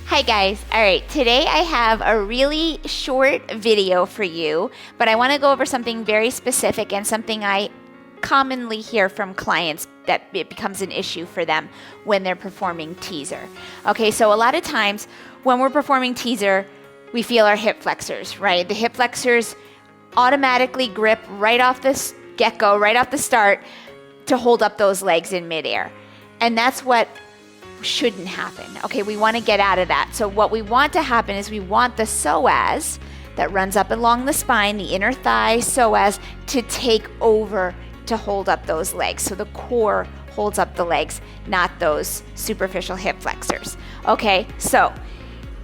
Hi guys. All right, today I have a really short video for you, but I want to go over something very specific and something I commonly hear from clients that it becomes an issue for them when they're performing teaser. Okay, so a lot of times when we're performing teaser, we feel our hip flexors, right? The hip flexors automatically grip right off the get-go, right off the start to hold up those legs in midair. And that's what shouldn't happen. Okay, we want to get out of that. So what we want to happen is we want the psoas that runs up along the spine, the inner thigh psoas, to take over to hold up those legs. So the core holds up the legs, not those superficial hip flexors. Okay, so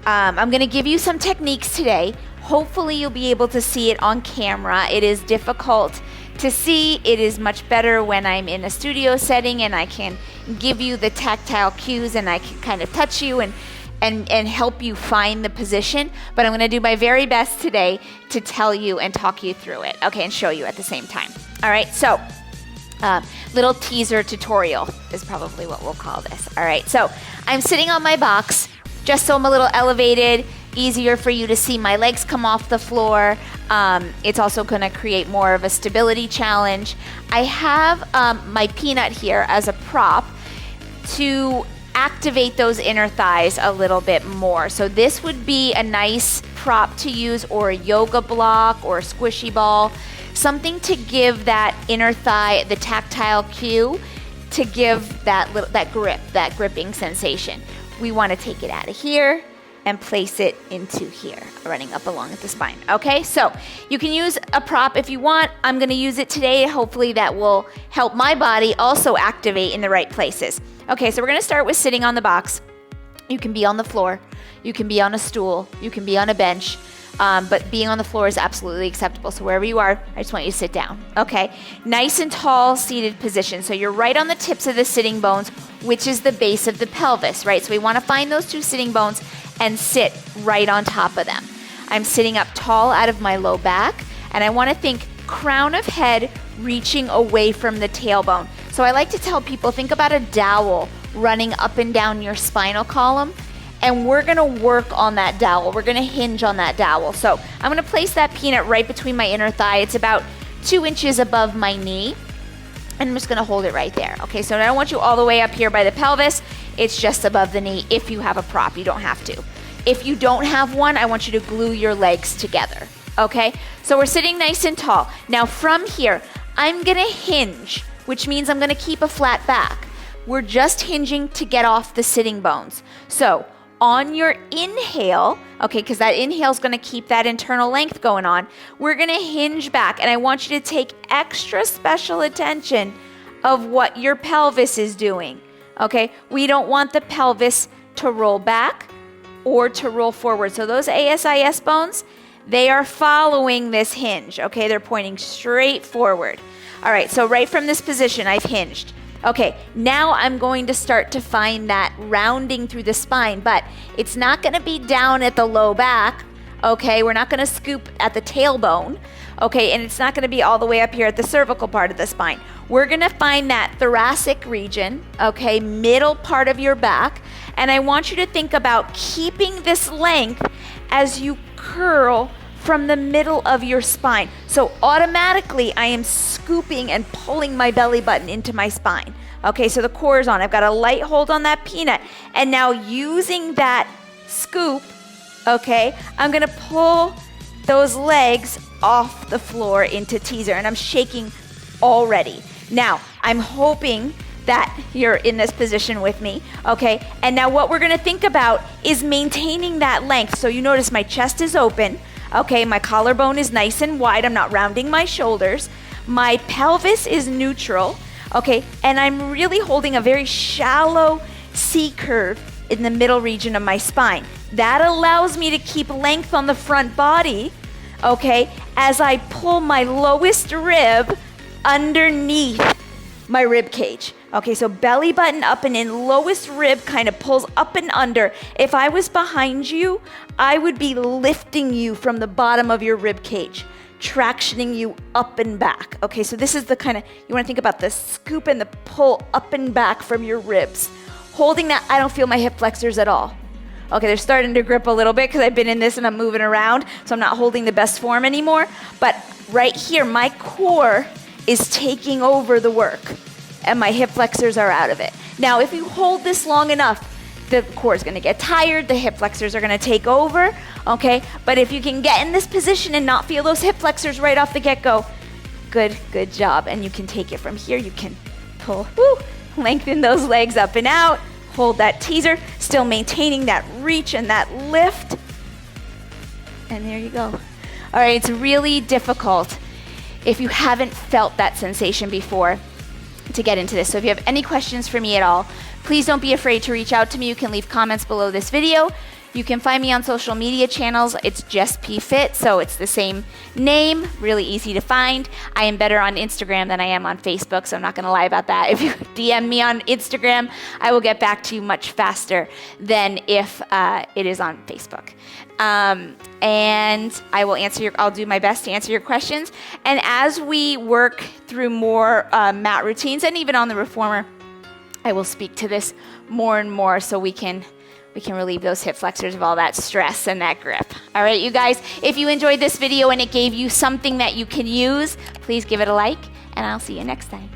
I'm going to give you some techniques today. Hopefully you'll be able to see it on camera. It is difficult to see. It is much better when I'm in a studio setting and I can give you the tactile cues and I can kind of touch you and help you find the position. But I'm going to do my very best today to tell you and talk you through it, okay, and show you at the same time. All right, so little teaser tutorial is probably what we'll call this. All right, so I'm sitting on my box just so I'm a little elevated, easier for you to see my legs come off the floor. It's also going to create more of a stability challenge. I have my peanut here as a prop to activate those inner thighs a little bit more. So this would be a nice prop to use, or a yoga block or a squishy ball, something to give that inner thigh the tactile cue to give that grip, that gripping sensation. We want to take it out of here and place it into here, running up along the spine. Okay, so you can use a prop if you want. I'm gonna use it today. Hopefully that will help my body also activate in the right places. Okay, so we're gonna start with sitting on the box. You can be on the floor, you can be on a stool, you can be on a bench, but being on the floor is absolutely acceptable. So wherever you are, I just want you to sit down. Okay, nice and tall seated position. So you're right on the tips of the sitting bones, which is the base of the pelvis, right? So we wanna find those two sitting bones and sit right on top of them. I'm sitting up tall out of my low back, and I wanna think crown of head reaching away from the tailbone. So I like to tell people, think about a dowel running up and down your spinal column, and we're gonna work on that dowel. We're gonna hinge on that dowel. So I'm gonna place that peanut right between my inner thigh. It's about 2 inches above my knee, and I'm just gonna hold it right there. Okay, so I don't want you all the way up here by the pelvis. It's just above the knee if you have a prop. You don't have to. If you don't have one, I want you to glue your legs together. Okay, so we're sitting nice and tall. Now from here, I'm gonna hinge, which means I'm gonna keep a flat back. We're just hinging to get off the sitting bones. So on your inhale, okay, because that inhale is gonna keep that internal length going on, we're gonna hinge back, and I want you to take extra special attention of what your pelvis is doing, okay? We don't want the pelvis to roll back or to roll forward. So those ASIS bones, they are following this hinge, okay? They're pointing straight forward. All right, so right from this position, I've hinged. Okay, now I'm going to start to find that rounding through the spine, but it's not gonna be down at the low back, okay? We're not gonna scoop at the tailbone, okay? And it's not gonna be all the way up here at the cervical part of the spine. We're gonna find that thoracic region, okay? Middle part of your back. And I want you to think about keeping this length as you curl from the middle of your spine. So automatically I am scooping and pulling my belly button into my spine. Okay, so the core is on. I've got a light hold on that peanut. And now using that scoop, okay, I'm gonna pull those legs off the floor into teaser, and I'm shaking already. Now, I'm hoping that you're in this position with me, okay? And now what we're gonna think about is maintaining that length. So you notice my chest is open, okay? My collarbone is nice and wide. I'm not rounding my shoulders. My pelvis is neutral, okay? And I'm really holding a very shallow C curve in the middle region of my spine. That allows me to keep length on the front body, okay? As I pull my lowest rib underneath my rib cage. Okay, so belly button up and in, lowest rib kind of pulls up and under. If I was behind you, I would be lifting you from the bottom of your rib cage, tractioning you up and back. Okay, so this is the kind of, you want to think about the scoop and the pull up and back from your ribs. Holding that, I don't feel my hip flexors at all. Okay, they're starting to grip a little bit because I've been in this and I'm moving around, so I'm not holding the best form anymore. But right here, my core is taking over the work and my hip flexors are out of it. Now, if you hold this long enough, the core is going to get tired, the hip flexors are going to take over, okay? But if you can get in this position and not feel those hip flexors right off the get-go, good job. And you can take it from here. You can pull, lengthen those legs up and out, hold that teaser, still maintaining that reach and that lift. And there you go. All right, it's really difficult if you haven't felt that sensation before to get into this. So if you have any questions for me at all, please don't be afraid to reach out to me. You can leave comments below this video. You can find me on social media channels. It's Jess P Fit, so it's the same name, really easy to find. I am better on Instagram than I am on Facebook, so I'm not gonna lie about that. If you DM me on Instagram, I will get back to you much faster than if it is on Facebook. And I will I'll do my best to answer your questions. And as we work through more mat routines, and even on the reformer, I will speak to this more and more so we can relieve those hip flexors of all that stress and that grip. All right, you guys, if you enjoyed this video and it gave you something that you can use, please give it a like, and I'll see you next time.